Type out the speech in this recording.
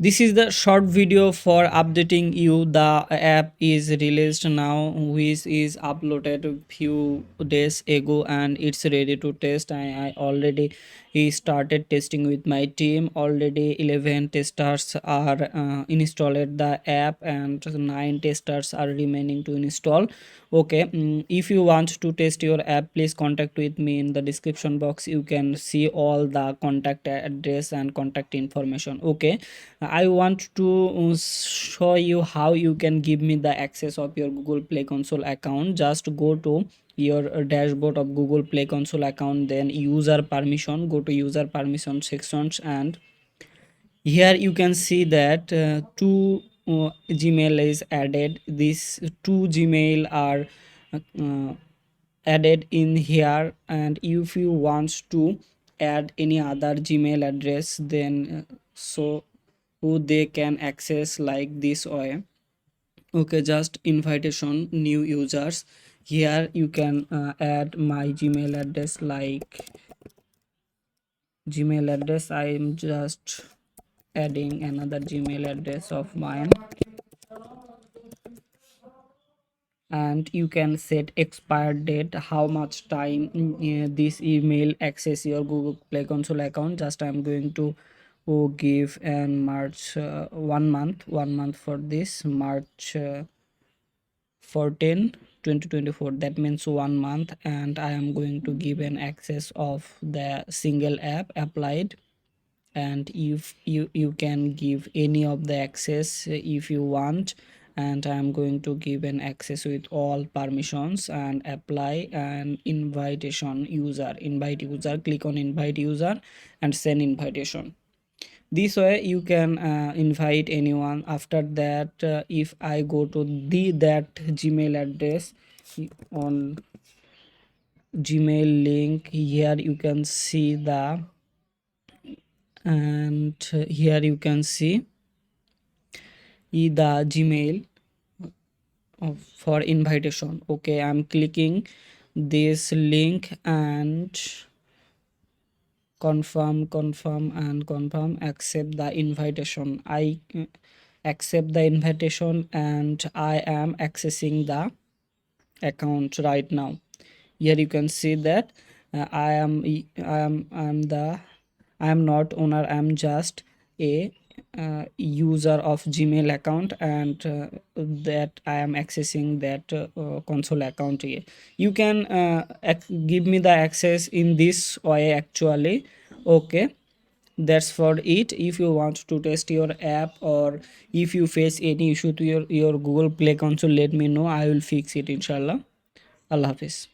This is the short video for updating you. The app is released now, which is uploaded a few days ago, and it's ready to test. I already started testing with my team. Already 11 testers are installed the app, and 9 testers are remaining to install. Okay, if you want to test your app, please contact with me in the description box. You can see all the contact address and contact information. Okay, I want to show you how you can give me the access of your Google Play Console account. Just go to your dashboard of Google Play Console account, then user permission, go to user permission sections, and here you can see that two Gmail is added. These two Gmail are uh, added in here, and if you want to add any other Gmail address, then so who they can access like this way. Okay, just invitation new users. Here you can add my Gmail address, like Gmail address. I am just adding another Gmail address of mine, and you can set expired date, how much time this email access your Google Play Console account. Just I'm going to give and March 1 month for this March 14 2024. That means 1 month, and I am going to give an access of the single app applied. And if you can give any of the access if you want, and I am going to give an access with all permissions and apply an invitation user, invite user, click on invite user and send invitation. This way you can invite anyone. After that, if I go to that Gmail address on Gmail link, here you can see the, and here you can see the Gmail for invitation. Okay, I'm clicking this link and confirm, accept the invitation. I accept the invitation, and I am accessing the account right now. Here you can see that I am not owner. I am just a user of Gmail account, and that I am accessing that console account here. You can give me the access in this way actually. Okay, that's for it. If you want to test your app, or if you face any issue to your Google Play Console, let me know. I will fix it inshallah. Allah Hafiz.